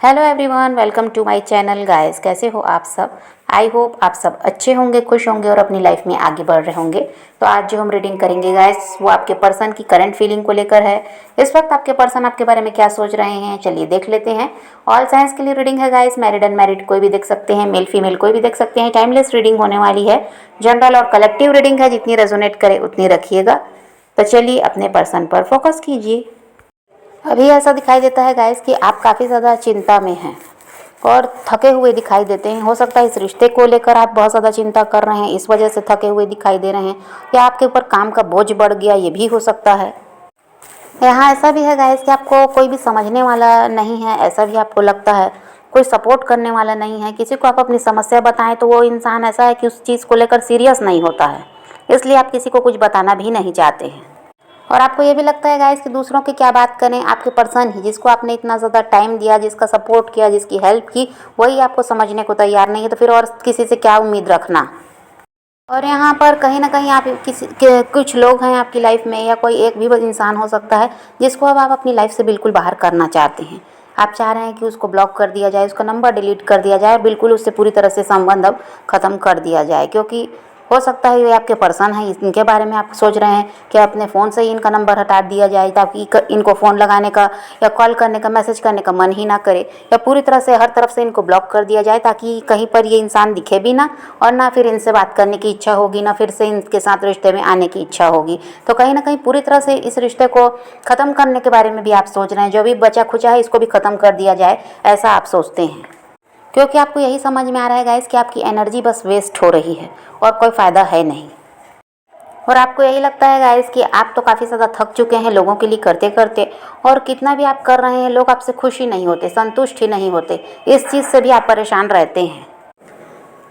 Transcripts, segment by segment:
Hello everyone, welcome to my channel guys. कैसे हो आप सब? आई होप आप सब अच्छे होंगे, खुश होंगे और अपनी लाइफ में आगे बढ़ रहे होंगे। तो आज जो हम रीडिंग करेंगे गाइस, वो आपके पर्सन की करंट फीलिंग को लेकर है। इस वक्त आपके पर्सन आपके बारे में क्या सोच रहे हैं, चलिए देख लेते हैं। ऑल साइंस के लिए रीडिंग है गाइस, मैरिड अनमैरिड कोई भी देख सकते हैं, मेल फीमेल कोई भी देख सकते हैं। टाइमलेस रीडिंग होने वाली है, जनरल और कलेक्टिव रीडिंग है, जितनी रेजोनेट करे उतनी रखिएगा। तो चलिए अपने पर्सन पर फोकस कीजिए। अभी ऐसा दिखाई देता है गाइस कि आप काफ़ी ज़्यादा चिंता में हैं और थके हुए दिखाई देते हैं। हो सकता है इस रिश्ते को लेकर आप बहुत ज़्यादा चिंता कर रहे हैं, इस वजह से थके हुए दिखाई दे रहे हैं, या आपके ऊपर काम का बोझ बढ़ गया, ये भी हो सकता है। यहाँ ऐसा भी है गाइस कि आपको कोई भी समझने वाला नहीं है, ऐसा भी आपको लगता है। कोई सपोर्ट करने वाला नहीं है। किसी को आप अपनी समस्या बताएं तो वो इंसान ऐसा है कि उस चीज़ को लेकर सीरियस नहीं होता है, इसलिए आप किसी को कुछ बताना भी नहीं चाहते हैं। और आपको ये भी लगता है गाइस कि दूसरों की क्या बात करें, आपके पर्सन ही जिसको आपने इतना ज़्यादा टाइम दिया, जिसका सपोर्ट किया, जिसकी हेल्प की, वही आपको समझने को तैयार नहीं है, तो फिर और किसी से क्या उम्मीद रखना। और यहाँ पर कहीं ना कहीं आप कुछ लोग हैं आपकी लाइफ में, या कोई एक भी इंसान हो सकता है जिसको अब आप अपनी लाइफ से बिल्कुल बाहर करना चाहते हैं। आप चाह रहे हैं कि उसको ब्लॉक कर दिया जाए, उसका नंबर डिलीट कर दिया जाए, बिल्कुल उससे पूरी तरह से संबंध अब ख़त्म कर दिया जाए। क्योंकि हो सकता है ये आपके पर्सन हैं, इनके बारे में आप सोच रहे हैं कि अपने फ़ोन से ही इनका नंबर हटा दिया जाए, ताकि इनको फ़ोन लगाने का या कॉल करने का, मैसेज करने का मन ही ना करे, या पूरी तरह से हर तरफ से इनको ब्लॉक कर दिया जाए, ताकि कहीं पर ये इंसान दिखे भी ना, और ना फिर इनसे बात करने की इच्छा होगी, ना फिर से इनके साथ रिश्ते में आने की इच्छा होगी। तो कहीं ना कहीं पूरी तरह से इस रिश्ते को ख़त्म करने के बारे में भी आप सोच रहे हैं। जो भी बचा खुचा है इसको भी ख़त्म कर दिया जाए, ऐसा आप सोचते हैं। क्योंकि आपको यही समझ में आ रहा है गाइस कि आपकी एनर्जी बस वेस्ट हो रही है और कोई फ़ायदा है नहीं। और आपको यही लगता है गाइस कि आप तो काफ़ी ज़्यादा थक चुके हैं लोगों के लिए करते करते, और कितना भी आप कर रहे हैं लोग आपसे खुश ही नहीं होते, संतुष्ट ही नहीं होते। इस चीज़ से भी आप परेशान रहते हैं।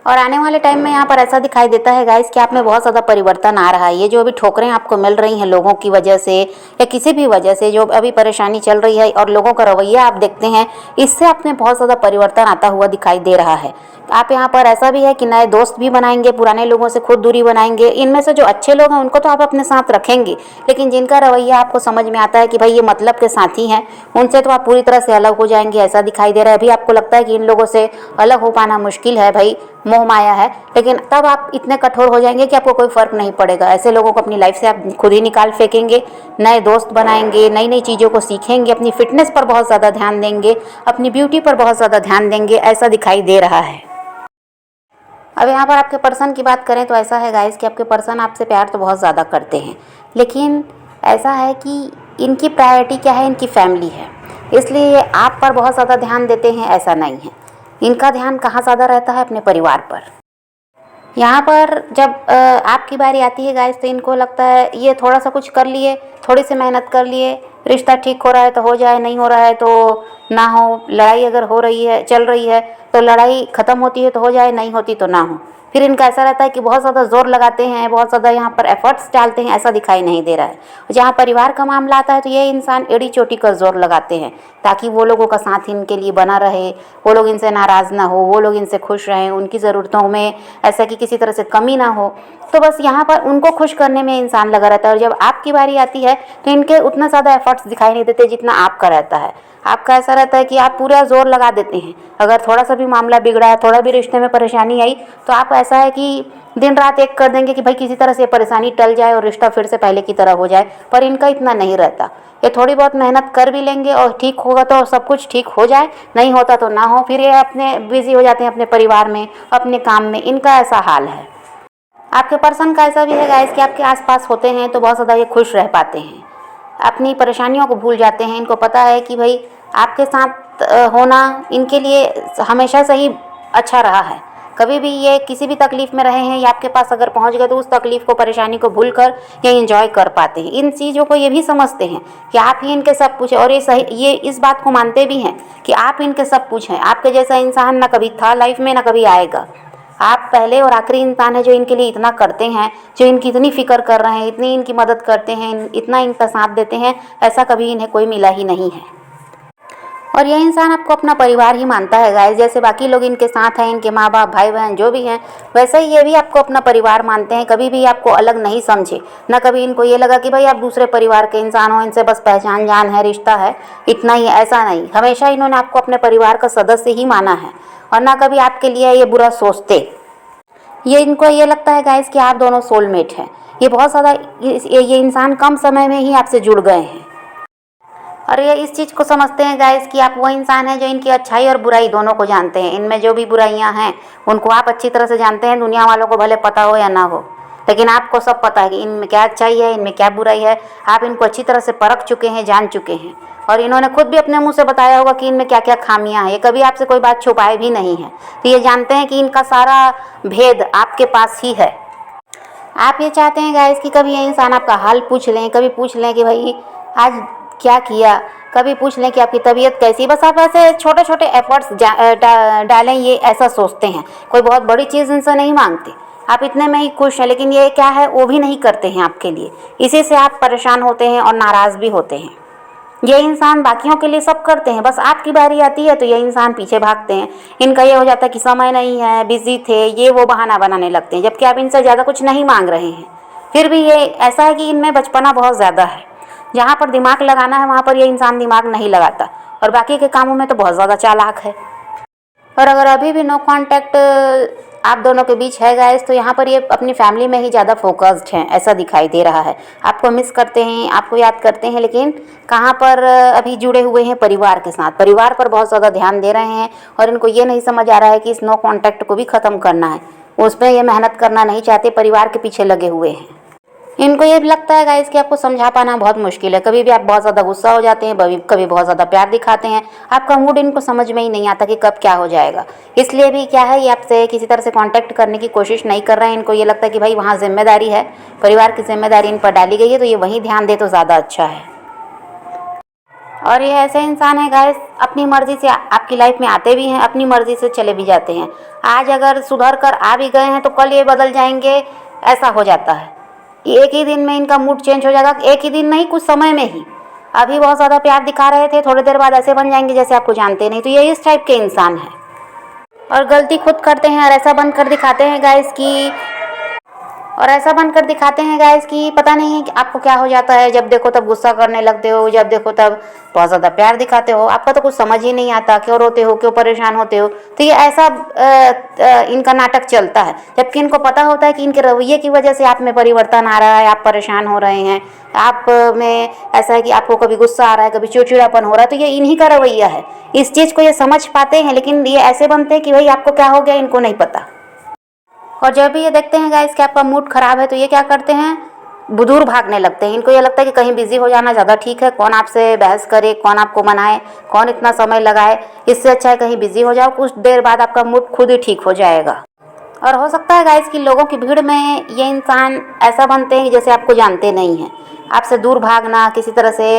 और आने वाले टाइम में यहाँ पर ऐसा दिखाई देता है गाइस कि आप में बहुत ज़्यादा परिवर्तन आ रहा है। ये जो अभी ठोकरें आपको मिल रही हैं लोगों की वजह से, या किसी भी वजह से जो अभी परेशानी चल रही है, और लोगों का रवैया आप देखते हैं, इससे आप में बहुत ज़्यादा परिवर्तन आता हुआ दिखाई दे रहा है। आप यहाँ पर ऐसा भी है कि नए दोस्त भी बनाएंगे, पुराने लोगों से खुद दूरी बनाएंगे। इनमें से जो अच्छे लोग हैं उनको तो आप अपने साथ रखेंगे, लेकिन जिनका रवैया आपको समझ में आता है कि भाई ये मतलब के साथी हैं, उनसे तो आप पूरी तरह से अलग हो जाएंगे, ऐसा दिखाई दे रहा है। अभी आपको लगता है कि इन लोगों से अलग हो पाना मुश्किल है, भाई मोह माया है, लेकिन तब आप इतने कठोर हो जाएंगे कि आपको कोई फ़र्क नहीं पड़ेगा। ऐसे लोगों को अपनी लाइफ से आप खुद ही निकाल फेंकेंगे, नए दोस्त बनाएंगे, नई नई चीज़ों को सीखेंगे, अपनी फिटनेस पर बहुत ज़्यादा ध्यान देंगे, अपनी ब्यूटी पर बहुत ज़्यादा ध्यान देंगे, ऐसा दिखाई दे रहा है। अब यहाँ पर आपके पर्सन की बात करें तो ऐसा है गाइस कि आपके पर्सन आपसे प्यार तो बहुत ज़्यादा करते हैं, लेकिन ऐसा है कि इनकी प्रायोरिटी क्या है, इनकी फैमिली है, इसलिए ये आप पर बहुत ज़्यादा ध्यान देते हैं, ऐसा नहीं है। इनका ध्यान कहाँ ज़्यादा रहता है? अपने परिवार पर। यहाँ पर जब आपकी बारी आती है गाइस, तो इनको लगता है ये थोड़ा सा कुछ कर लिए, थोड़ी सी मेहनत कर लिए, रिश्ता ठीक हो रहा है तो हो जाए, नहीं हो रहा है तो ना हो। लड़ाई अगर हो रही है, चल रही है, तो लड़ाई ख़त्म होती है तो हो जाए, नहीं होती तो ना हो। फिर इनका ऐसा रहता है कि बहुत ज़्यादा जोर लगाते हैं, बहुत ज़्यादा यहाँ पर एफर्ट्स डालते हैं, ऐसा दिखाई नहीं दे रहा है। जहाँ परिवार का मामला आता है तो ये इंसान एड़ी चोटी का जोर लगाते हैं, ताकि वो लोगों का साथ इनके लिए बना रहे, वो लोग इनसे नाराज़ ना हो, वो लोग इनसे खुश रहें, उनकी ज़रूरतों में ऐसा कि किसी तरह से कमी ना हो। तो बस यहाँ पर उनको खुश करने में इंसान लगा रहता है। और जब आपकी बारी आती है तो इनके उतना ज़्यादा एफर्ट्स दिखाई नहीं देते जितना आपका रहता है। आपका ऐसा रहता है कि आप पूरा जोर लगा देते हैं। अगर थोड़ा सा भी मामला बिगड़ा है, थोड़ा भी रिश्ते में परेशानी आई, तो आप ऐसा है कि दिन रात एक कर देंगे कि भाई किसी तरह से परेशानी टल जाए और रिश्ता फिर से पहले की तरह हो जाए। पर इनका इतना नहीं रहता। ये थोड़ी बहुत मेहनत कर भी लेंगे और ठीक होगा तो सब कुछ ठीक हो जाए, नहीं होता तो ना हो। फिर ये अपने बिजी हो जाते हैं अपने परिवार में, अपने काम में। इनका ऐसा हाल है। आपके पर्सन का ऐसा भी है गाइस कि आपके आसपास होते हैं तो बहुत ज़्यादा ये खुश रह पाते हैं, अपनी परेशानियों को भूल जाते हैं। इनको पता है कि भाई आपके साथ होना इनके लिए हमेशा से ही अच्छा रहा है। कभी भी ये किसी भी तकलीफ़ में रहे हैं या आपके पास अगर पहुंच गए तो उस तकलीफ़ को, परेशानी को भूल कर ये इंजॉय कर पाते हैं। इन चीज़ों को ये भी समझते हैं कि आप ही इनके सब कुछ हैं, और ये सही, ये इस बात को मानते भी हैं कि आप इनके सब कुछ हैं। आपके जैसा इंसान ना कभी था लाइफ में, ना कभी आएगा। आप पहले और आखिरी इंसान है जो इनके लिए इतना करते हैं, जो इनकी इतनी फिक्र कर रहे हैं, इतनी इनकी मदद करते हैं, इतना इनका साथ देते हैं। ऐसा कभी इन्हें कोई मिला ही नहीं है। और ये इंसान आपको अपना परिवार ही मानता है गाइस। जैसे बाकी लोग इनके साथ हैं, इनके माँ बाप, भाई बहन जो भी हैं, वैसे ही ये भी आपको अपना परिवार मानते हैं। कभी भी आपको अलग नहीं समझे, ना कभी इनको ये लगा कि भाई आप दूसरे परिवार के इंसान हो, इनसे बस पहचान जान है, रिश्ता है, इतना ही, ऐसा नहीं। हमेशा इन्होंने आपको अपने परिवार का सदस्य ही माना है और ना कभी आपके लिए ये बुरा सोचते। ये इनको ये लगता है गाइस कि आप दोनों सोलमेट हैं। ये बहुत ज़्यादा ये इंसान कम समय में ही आपसे जुड़ गए हैं और ये इस चीज़ को समझते हैं गाइस कि आप वो इंसान हैं जो इनकी अच्छाई और बुराई दोनों को जानते हैं। इनमें जो भी बुराइयां हैं उनको आप अच्छी तरह से जानते हैं। दुनिया वालों को भले पता हो या ना हो, लेकिन आपको सब पता है कि इनमें क्या अच्छाई है, इनमें क्या बुराई है। आप इनको अच्छी तरह से परख चुके हैं, जान चुके हैं और इन्होंने खुद भी अपने मुंह से बताया होगा कि इनमें क्या क्या खामियां हैं। ये कभी आपसे कोई बात छुपाए भी नहीं है, तो ये जानते हैं कि इनका सारा भेद आपके पास ही है। आप ये चाहते हैं गाइस कि कभी ये इंसान आपका हाल पूछ लें, कभी पूछ लें कि भाई आज क्या किया, कभी पूछ लें कि आपकी तबीयत कैसी। बस आप ऐसे छोटे छोटे एफर्ट्स डालें, ये ऐसा सोचते हैं। कोई बहुत बड़ी चीज़ इनसे नहीं मांगते, आप इतने में ही खुश हैं। लेकिन ये क्या है, वो भी नहीं करते हैं आपके लिए। इसी से आप परेशान होते हैं और नाराज़ भी होते हैं। ये इंसान बाकियों के लिए सब करते हैं, बस आपकी बारी आती है तो ये इंसान पीछे भागते हैं। इनका ये हो जाता है कि समय नहीं है, बिजी थे, ये वो बहाना बनाने लगते हैं, जबकि आप इनसे ज़्यादा कुछ नहीं मांग रहे हैं। फिर भी ये ऐसा है कि इनमें बचपना बहुत ज़्यादा है। जहाँ पर दिमाग लगाना है वहाँ पर ये इंसान दिमाग नहीं लगाता और बाकी के कामों में तो बहुत ज़्यादा चालाक है। और अगर अभी भी नो कांटेक्ट आप दोनों के बीच है गाइस, तो यहाँ पर ये अपनी फैमिली में ही ज़्यादा फोकस्ड हैं, ऐसा दिखाई दे रहा है। आपको मिस करते हैं, आपको याद करते हैं, लेकिन कहाँ पर अभी जुड़े हुए हैं परिवार के साथ। परिवार पर बहुत ज़्यादा ध्यान दे रहे हैं और इनको ये नहीं समझ आ रहा है कि इस नो कांटेक्ट को भी ख़त्म करना है। उस पर ये मेहनत करना नहीं चाहते, परिवार के पीछे लगे हुए हैं। इनको ये भी लगता है गाइस कि आपको समझा पाना बहुत मुश्किल है। कभी भी आप बहुत ज़्यादा गुस्सा हो जाते हैं, कभी बहुत ज़्यादा प्यार दिखाते हैं। आपका मूड इनको समझ में ही नहीं आता कि कब क्या हो जाएगा। इसलिए भी क्या है, ये आपसे किसी तरह से कांटेक्ट करने की कोशिश नहीं कर रहे हैं। इनको ये लगता है कि भाई वहाँ जिम्मेदारी है, परिवार की जिम्मेदारी इन पर डाली गई है, तो ये वहीं ध्यान दे तो ज़्यादा अच्छा है। और ये ऐसे इंसान है गाइस, अपनी मर्जी से आपकी लाइफ में आते भी हैं, अपनी मर्जी से चले भी जाते हैं। आज अगर सुधर कर आ भी गए हैं तो कल ये बदल जाएंगे, ऐसा हो जाता है। एक ही दिन में इनका मूड चेंज हो जाएगा, एक ही दिन नहीं, कुछ समय में ही। अभी बहुत ज़्यादा प्यार दिखा रहे थे, थोड़ी देर बाद ऐसे बन जाएंगे जैसे आपको जानते नहीं। तो ये इस टाइप के इंसान है और गलती खुद करते हैं और ऐसा बनकर दिखाते हैं गाइस कि पता नहीं कि आपको क्या हो जाता है। जब देखो तब गुस्सा करने लगते हो, जब देखो तब बहुत ज़्यादा प्यार दिखाते हो। आपका तो कुछ समझ ही नहीं आता, क्यों रोते हो, क्यों परेशान होते हो। तो ये ऐसा इनका नाटक चलता है, जबकि इनको पता होता है कि इनके रवैये की वजह से आप में परिवर्तन आ रहा है, आप परेशान हो रहे हैं। आप में ऐसा है कि आपको कभी गुस्सा आ रहा है, कभी चिड़चिड़ापन हो रहा है, तो ये इन्हीं का रवैया है। इस चीज़ को ये समझ पाते हैं, लेकिन ये ऐसे बनते हैं कि भाई आपको क्या हो गया, इनको नहीं पता। और जब भी ये देखते हैं गाइस कि आपका मूड खराब है, तो ये क्या करते हैं, दूर भागने लगते हैं। इनको ये लगता है कि कहीं बिजी हो जाना ज़्यादा ठीक है। कौन आपसे बहस करे, कौन आपको मनाए, कौन इतना समय लगाए। इससे अच्छा है कहीं बिजी हो जाओ, कुछ देर बाद आपका मूड खुद ही ठीक हो जाएगा। और हो सकता है गाइस कि लोगों की भीड़ में ये इंसान ऐसा बनते हैं जैसे आपको जानते नहीं हैं। आपसे दूर भागना, किसी तरह से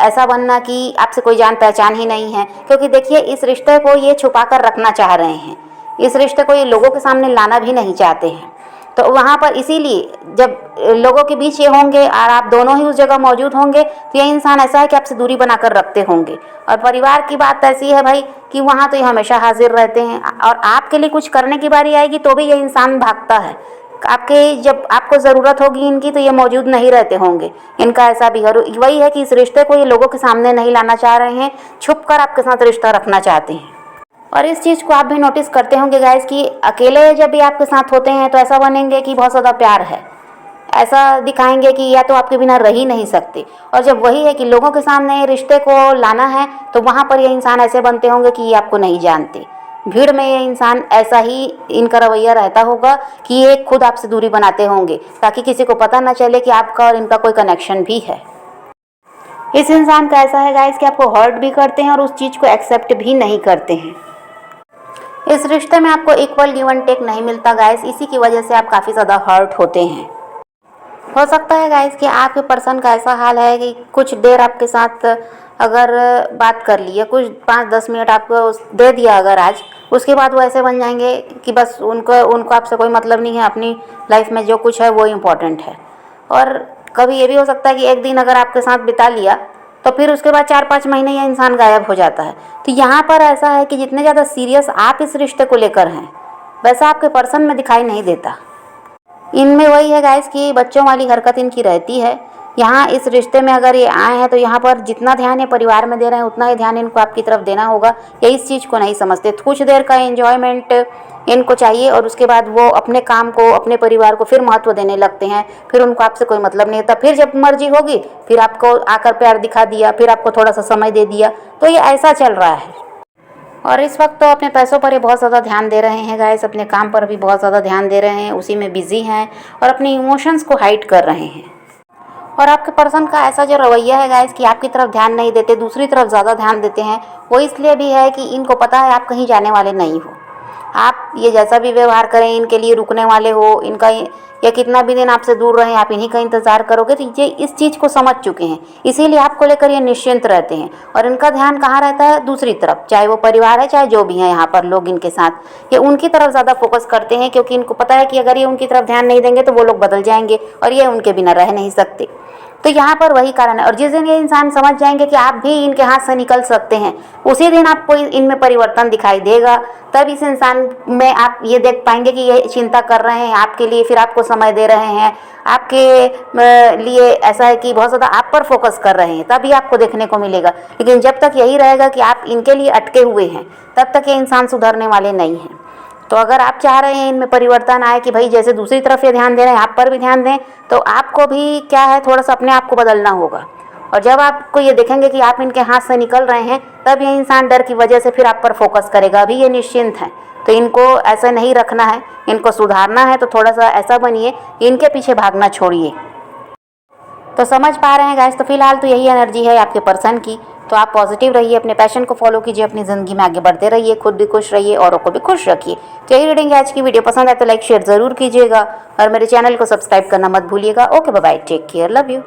ऐसा बनना कि आपसे कोई जान पहचान ही नहीं है। क्योंकि देखिए, इस रिश्ते को ये छुपा कर रखना चाह रहे हैं। इस रिश्ते को ये लोगों के सामने लाना भी नहीं चाहते हैं। तो वहाँ पर इसीलिए जब लोगों के बीच ये होंगे और आप दोनों ही उस जगह मौजूद होंगे, तो ये इंसान ऐसा है कि आपसे दूरी बनाकर रखते होंगे। और परिवार की बात ऐसी है भाई कि वहाँ तो ये हमेशा हाजिर रहते हैं और आपके लिए कुछ करने की बारी आएगी तो भी ये इंसान भागता है। जब आपको ज़रूरत होगी इनकी, तो ये मौजूद नहीं रहते होंगे। इनका ऐसा भी वही है कि इस रिश्ते को ये लोगों के सामने नहीं लाना चाह रहे हैं, छुप कर आपके साथ रिश्ता रखना चाहते हैं। और इस चीज़ को आप भी नोटिस करते होंगे गाइस कि अकेले जब भी आपके साथ होते हैं तो ऐसा बनेंगे कि बहुत ज़्यादा प्यार है, ऐसा दिखाएंगे कि या तो आपके बिना रह ही नहीं सकते। और जब वही है कि लोगों के सामने रिश्ते को लाना है, तो वहाँ पर ये इंसान ऐसे बनते होंगे कि ये आपको नहीं जानते। भीड़ में ये इंसान ऐसा ही इनका रवैया रहता होगा कि ये खुद आपसे दूरी बनाते होंगे, ताकि किसी को पता ना चले कि आपका और इनका कोई कनेक्शन भी है। इस इंसान का ऐसा है गाइस कि आपको हर्ट भी करते हैं और उस चीज़ को एक्सेप्ट भी नहीं करते हैं। इस रिश्ते में आपको इक्वल गिव एंड टेक नहीं मिलता गाइस, इसी की वजह से आप काफ़ी ज़्यादा हर्ट होते हैं। हो सकता है गाइस कि आपके पर्सन का ऐसा हाल है कि कुछ देर आपके साथ अगर बात कर ली है, कुछ 5-10 मिनट आपको दे दिया अगर आज, उसके बाद वो ऐसे बन जाएंगे कि बस उनको आपसे कोई मतलब नहीं है। अपनी लाइफ में जो कुछ है वो इम्पोर्टेंट है। और कभी ये भी हो सकता है कि एक दिन अगर आपके साथ बिता लिया तो फिर उसके बाद 4-5 महीने यह इंसान गायब हो जाता है। तो यहाँ पर ऐसा है कि जितने ज़्यादा सीरियस आप इस रिश्ते को लेकर हैं, वैसा आपके पर्सन में दिखाई नहीं देता। इनमें वही है गाइस कि बच्चों वाली हरकत इनकी रहती है। यहाँ इस रिश्ते में अगर ये आए हैं तो यहाँ पर जितना ध्यान ये परिवार में दे रहे हैं उतना ही ध्यान इनको आपकी तरफ देना होगा। ये इस चीज़ को नहीं समझते। कुछ देर का एंजॉयमेंट इनको चाहिए और उसके बाद वो अपने काम को, अपने परिवार को फिर महत्व देने लगते हैं। फिर उनको आपसे कोई मतलब नहीं होता। फिर जब मर्जी होगी फिर आपको आकर प्यार दिखा दिया, फिर आपको थोड़ा सा समय दे दिया। तो ये ऐसा चल रहा है। और इस वक्त तो अपने पैसों पर ही बहुत ज़्यादा ध्यान दे रहे हैं गाइस, अपने काम पर भी बहुत ज़्यादा ध्यान दे रहे हैं, उसी में बिजी हैं और अपने इमोशंस को हाइड कर रहे हैं। और आपके पर्सन का ऐसा जो रवैया है गाइस कि आपकी तरफ ध्यान नहीं देते, दूसरी तरफ ज़्यादा ध्यान देते हैं, वो इसलिए भी है कि इनको पता है आप कहीं जाने वाले नहीं हो। आप ये जैसा भी व्यवहार करें इनके लिए रुकने वाले हो। इनका या कितना भी दिन आपसे दूर रहें आप इन्हीं का इंतज़ार करोगे। तो ये इस चीज़ को समझ चुके हैं, इसीलिए आपको लेकर ये निश्चिंत रहते हैं। और इनका ध्यान कहाँ रहता है? दूसरी तरफ, चाहे वो परिवार है चाहे जो भी है यहाँ पर लोग इनके साथ, ये उनकी तरफ ज़्यादा फोकस करते हैं। क्योंकि इनको पता है कि अगर ये उनकी तरफ ध्यान नहीं देंगे तो वो लोग बदल जाएंगे और ये उनके बिना रह नहीं सकते। तो यहाँ पर वही कारण है। और जिस दिन ये इंसान समझ जाएंगे कि आप भी इनके हाथ से निकल सकते हैं, उसी दिन आपको इनमें परिवर्तन दिखाई देगा। तब इस इंसान में आप ये देख पाएंगे कि ये चिंता कर रहे हैं आपके लिए, फिर आपको समय दे रहे हैं, आपके लिए ऐसा है कि बहुत ज़्यादा आप पर फोकस कर रहे हैं, तभी आपको देखने को मिलेगा। लेकिन जब तक यही रहेगा कि आप इनके लिए अटके हुए हैं, तब तक ये इंसान सुधरने वाले नहीं हैं। तो अगर आप चाह रहे हैं इनमें परिवर्तन आए कि भाई जैसे दूसरी तरफ ये ध्यान दे रहे हैं आप पर भी ध्यान दें, तो आपको भी क्या है, थोड़ा सा अपने आप को बदलना होगा। और जब आपको ये देखेंगे कि आप इनके हाथ से निकल रहे हैं, तब ये इंसान डर की वजह से फिर आप पर फोकस करेगा। अभी ये निश्चिंत हैं, तो इनको ऐसा नहीं रखना है, इनको सुधारना है। तो थोड़ा सा ऐसा बनिए, इनके पीछे भागना छोड़िए। तो समझ पा रहे हैं गाइस? तो फिलहाल तो यही एनर्जी है आपके पर्सन की। तो आप पॉजिटिव रहिए, अपने पैशन को फॉलो कीजिए, अपनी ज़िंदगी में आगे बढ़ते रहिए, खुद भी खुश रहिए, औरों को भी खुश रखिए। तो यही रीडिंग आज की वीडियो पसंद आए तो लाइक शेयर ज़रूर कीजिएगा और मेरे चैनल को सब्सक्राइब करना मत भूलिएगा। Okay bye bye, take care, love you.